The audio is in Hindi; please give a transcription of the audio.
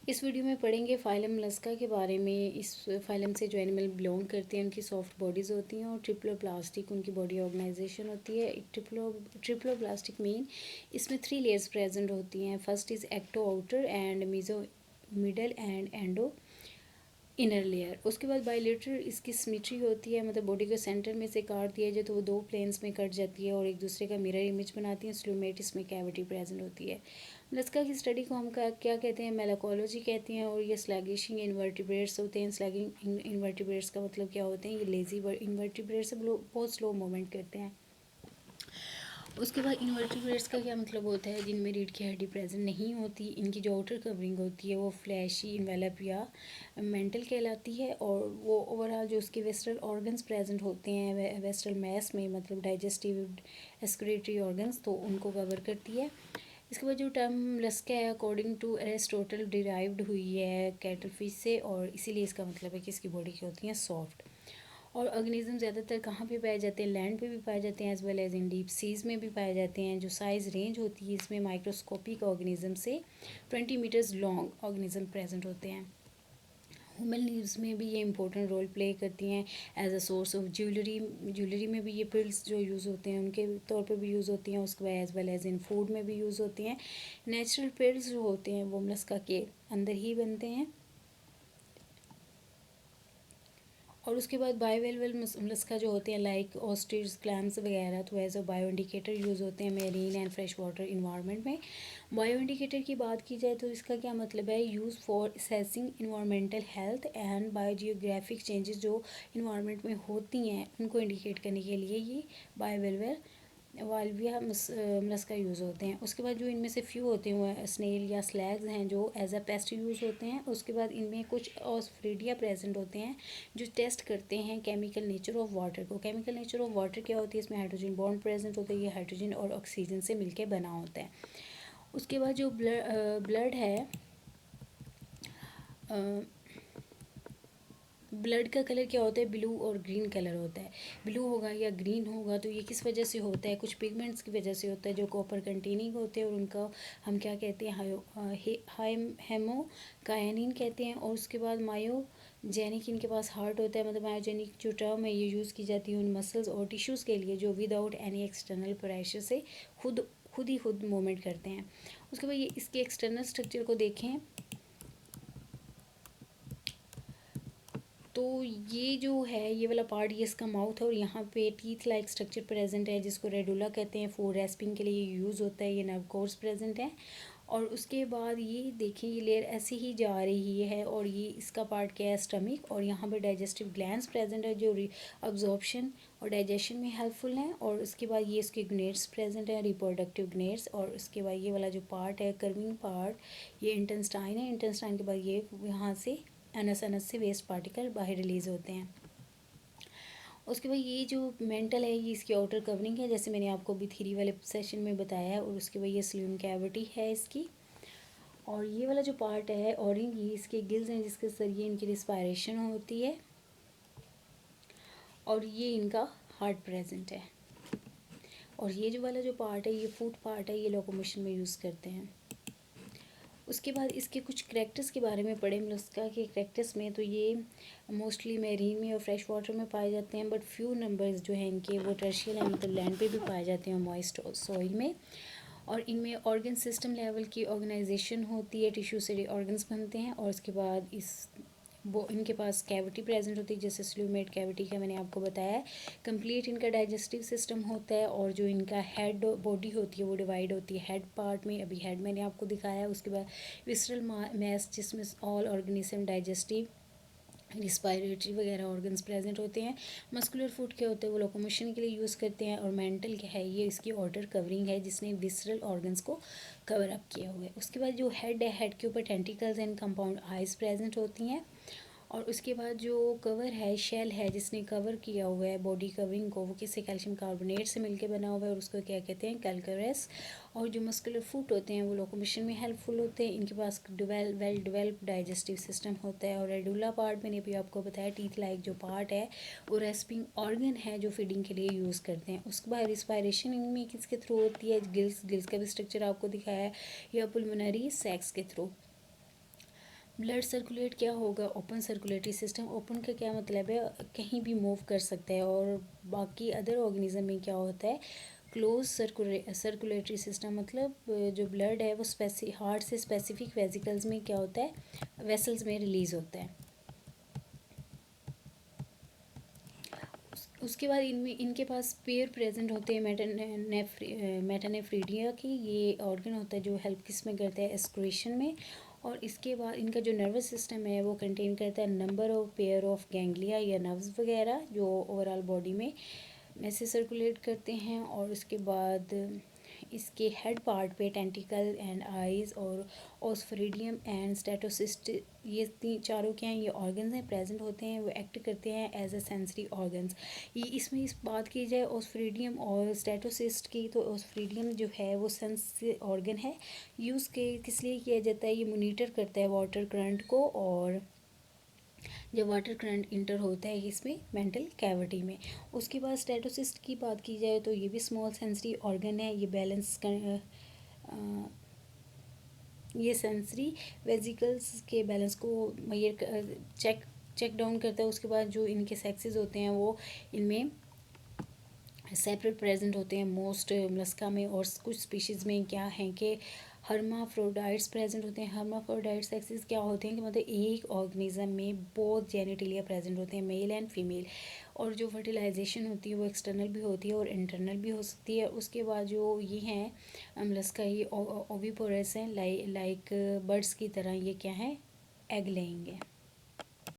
इस वीडियो में पढ़ेंगे फाइलम मोलस्का के बारे में। इस फाइलम से जो एनिमल बिलोंग करते हैं उनकी सॉफ्ट बॉडीज़ होती हैं और ट्रिप्लोप्लास्टिक उनकी बॉडी ऑर्गेनाइजेशन होती है। ट्रिप्लोप्लास्टिक मीन इसमें 3 लेयर्स प्रेजेंट होती हैं। First is ecto outer and meso middle and endo inner layer. उसके बाद बाइलेटरल इसकी सिमेट्री होती है, मतलब बॉडी को सेंटर में से काट दिया जाए तो वो 2 प्लेन्स में कट जाती है और एक दूसरे का मिरर इमेज बनाती है। स्लूमेट इसमें कैविटी प्रेजेंट होती है। मोलस्का की स्टडी को हम क्या कहते हैं, मेलाकोलॉजी कहते हैं। और ये स्लैगिशिंग इन्वर्टिब्रेट्स होते हैं। स्लैगिंग इन्वर्टिब्रेट्स का मतलब क्या होते हैं, ये लेजी इन्वर्टिब्रेट्स बहुत स्लो मूवमेंट करते हैं। उसके बाद इन्वर्टिब्रेट्स का क्या मतलब होता है, जिनमें रीढ़ की हड्डी प्रेजेंट नहीं होती। इनकी जो आउटर कवरिंग होती है वो फ्लैशी इन्वेलप या मेंटल कहलाती है। और वो ओवरऑल जो उसके वेस्ट्रल ऑर्गन्स प्रेजेंट होते हैं वेस्ट्रल मैस में, मतलब डाइजेस्टिव एक्सक्रीटरी ऑर्गन्स, तो उनको कवर करती है। इसके बाद जो टर्म मोलस्का है अकॉर्डिंग टू एरिस्टोटल डिराइव्ड हुई है कैटल फिश से, और इसीलिए इसका मतलब है कि इसकी बॉडी की होती है सॉफ्ट। और ऑर्गेनिज्म ज़्यादातर कहाँ पे पाए जाते हैं, लैंड पे भी पाए जाते हैं, as well as in deep seas में भी पाए जाते हैं। जो साइज़ रेंज होती है इसमें माइक्रोस्कोपिक ऑर्गेनिज्म से 20 मीटर्स लॉन्ग ऑर्गेनिज्म प्रेजेंट होते हैं। ह्यूमन नीड्स में भी ये इंपॉर्टेंट रोल प्ले करती हैं as a source of jewellery में भी ये पिल्स जो यूज़ होते हैं उनके तौर पे भी यूज़ होती हैं। उसके बाद as well as in food में भी यूज़ होती हैं। नेचुरल पिल्स जो होते हैं वो मोलस्का के अंदर ही बनते हैं। और उसके बाद बायोवेलेबल मोलस्का जो होते हैं लाइक ऑस्ट्रिच क्लैम्स वगैरह, तो as a bio indicator use होते हैं marine and fresh water environment में। बायो इंडिकेटर की बात की जाए तो इसका क्या मतलब है, use for assessing environmental health and biogeographic changes जो इन्वायरमेंट में होती हैं उनको इंडिकेट करने के लिए ये बायोवेलेबल वाल्विया मोलस्का यूज़ होते हैं। उसके बाद जो इनमें से फ्यू होते हैं वो स्नेल या स्लैग्स हैं जो एज अ पेस्ट यूज़ होते हैं। उसके बाद इनमें कुछ ऑस्फ्रिडिया प्रेजेंट होते हैं जो टेस्ट करते हैं केमिकल नेचर ऑफ वाटर को। केमिकल नेचर ऑफ वाटर क्या होती है, इसमें हाइड्रोजन बॉन्ड प्रेजेंट होता है। ये हाइड्रोजन और ऑक्सीजन से मिलकर बना होता है। उसके बाद जो ब्लड है, ब्लड का कलर क्या होता है, ब्लू और ग्रीन कलर होता है। ब्लू होगा या ग्रीन होगा तो ये किस वजह से होता है, कुछ पिगमेंट्स की वजह से होता है जो कॉपर कंटेनिंग होते हैं और उनका हम क्या कहते हैं, हेमोकायनिन कहते हैं। और उसके बाद मायोजेनिक इनके पास हार्ट होता है, मतलब मायोजेनिक जो टर्म है ये यूज़ की जाती है उन मसल्स और टिश्यूज़ के लिए जो विदाउट एनी एक्सटर्नल प्रेशर से खुद मूवमेंट करते हैं। उसके बाद ये इसके एक्सटर्नल स्ट्रक्चर को देखें तो ये जो है ये वाला पार्ट ये इसका माउथ है और यहाँ पे टीथ लाइक स्ट्रक्चर प्रेजेंट है जिसको रेडुला कहते हैं। फूड रेस्पिंग के लिए यूज़ होता है। ये नर्व कोर्स प्रेजेंट है। और उसके बाद ये देखें ये लेयर ऐसे ही जा रही है और ये इसका पार्ट क्या है, स्टमक। और यहाँ पे डाइजेस्टिव ग्लैंड्स प्रेजेंट है जो अब्जॉर्प्शन और डाइजेशन में हेल्पफुल हैं। और उसके बाद ये इसके ग्नेट्स प्रेजेंट है, रिप्रोडक्टिव ग्नेट्स। और उसके बाद ये वाला जो पार्ट है कर्विंग पार्ट ये इंटेस्टाइन है। इंटेस्टाइन के बाद ये यहाँ से अनस से वेस्ट पार्टिकल बाहर रिलीज़ होते हैं। उसके बाद ये जो मेंटल है ये इसकी आउटर कवरिंग है जैसे मैंने आपको अभी थ्री वाले सेशन में बताया है। और उसके बाद ये स्लूम कैविटी है इसकी। और ये वाला जो पार्ट है ऑरिंग ये इसके गिल्स हैं जिसके जरिए इनकी रिस्पायरेशन होती है। और ये इनका हार्ट प्रेजेंट है। और ये जो वाला जो पार्ट है ये फूड पार्ट है, ये लोकोमोशन में यूज़ करते हैं। उसके बाद इसके कुछ करैक्टर्स के बारे में पढ़े मोलस्का के करैक्टर्स में, तो ये मोस्टली मैरीन में और फ्रेश वाटर में पाए जाते हैं। बट फ्यू नंबर्स जो हैं इनके वो टर्शियल हैं, मतलब लैंड पे भी पाए जाते हैं मॉइस्ट सॉइल में। और इनमें ऑर्गन सिस्टम लेवल की ऑर्गेनाइजेशन होती है, टिश्यू से ऑर्गन्स बनते हैं। और उसके बाद वो इनके पास कैविटी प्रेजेंट होती है जैसे स्लूमेट कैविटी का मैंने आपको बताया है। कंप्लीट इनका डाइजेस्टिव सिस्टम होता है। और जो इनका हेड बॉडी होती है वो डिवाइड होती है हेड पार्ट में, अभी हेड मैंने आपको दिखाया है। उसके बाद विसरल मैस जिसमें ऑल ऑर्गेनिज्म डाइजेस्टिव रिस्पायरेटरी वगैरह ऑर्गन्स प्रेजेंट होते हैं। मस्कुलर फूड क्या होते हैं वो लोकोमोशन के लिए यूज़ करते हैं। और मेंटल क्या है, ये इसकी आउटर कवरिंग है जिसने विसरल ऑर्गन्स को कवर अप किया हुआ है। उसके बाद जो हेड है, हेड के ऊपर tentacles and compound eyes present होती हैं। और उसके बाद जो कवर है, शेल है जिसने कवर किया हुआ है बॉडी कवरिंग को, वो किसी कैल्शियम कार्बोनेट से मिलकर बना हुआ है और उसको क्या कहते हैं, कैल्करस। और जो मस्कुलर फूट होते हैं वो लोकोमोशन में हेल्पफुल होते हैं। इनके पास वेल डिवेल्प डाइजेस्टिव सिस्टम होता है। और रेडुला पार्ट मैंने भी आपको बताया टीथ लाइक जो पार्ट है वो रेस्पिंग ऑर्गन है जो फीडिंग के लिए यूज़ करते हैं। उसके बाद रिस्पायरेशन इनमें किसके थ्रू होती है, गिल्स का भी स्ट्रक्चर आपको दिखाया है, या पुलमोनरी सैक्स के थ्रू। ब्लड सर्कुलेट क्या होगा, ओपन सर्कुलेटरी सिस्टम। ओपन का क्या मतलब है, कहीं भी मूव कर सकता है। और बाकी अदर ऑर्गेनिज्म में क्या होता है, क्लोज सर्कुलेटरी सिस्टम, मतलब जो ब्लड है वो हार्ट से स्पेसिफिक वेसिकल्स में क्या होता है, वेसल्स में रिलीज होता है। उसके बाद इनमें इनके पास पेयर प्रेजेंट होते हैं मेटानेफ्रीडिया की, ये ऑर्गन होता है जो हेल्प किस में करता है, एक्सक्रीशन में। और इसके बाद इनका जो नर्वस सिस्टम है वो कंटेन करता है number of pair of ganglia या नर्व्स वगैरह, जो ओवरऑल बॉडी में से सर्कुलेट करते हैं। और उसके बाद इसके हेड पार्ट पे टेंटिकल एंड आइज़ और ओस्फेरिडियम एंड स्टेटोसिस्ट, ये चारों क्या हैं, ये ऑर्गन्स हैं, प्रेजेंट होते हैं, वो एक्ट करते हैं एज अ सेंसरी ऑर्गन्स। ये इसमें इस बात की जाए ओस्फेरिडियम और स्टेटोसिस्ट की, तो ओस्फेरिडियम जो है वो सेंस ऑर्गन है। यूज़ के किस लिए किया जाता है, ये मोनीटर करता है वाटर करंट को, और जब वाटर करंट इंटर होता है इसमें मेंटल कैविटी में। उसके बाद स्टेटोसिस्ट की बात की जाए तो ये भी स्मॉल सेंसरी ऑर्गन है। ये सेंसरी वेजिकल्स के बैलेंस को मेजर चेक डाउन करता है। उसके बाद जो इनके सेक्सेस होते हैं वो इनमें सेपरेट प्रेजेंट होते हैं मोस्ट मलस्का में, और कुछ स्पीशीज़ में क्या है कि हर्माफ्रोडाइट्स प्रेजेंट होते हैं। हर्माफ्रोडाइट सेक्सेस क्या होते हैं कि मतलब एक ऑर्गेनिज्म में बहुत जेनिटलिया प्रेजेंट होते हैं, मेल एंड फीमेल। और जो फर्टिलाइजेशन होती है वो एक्सटर्नल भी होती है और इंटरनल भी हो सकती है। उसके बाद जो ये हैं मलस्का, ये ओविपोरस हैं, लाइक बर्ड्स की तरह ये क्या है, एग लेंगे।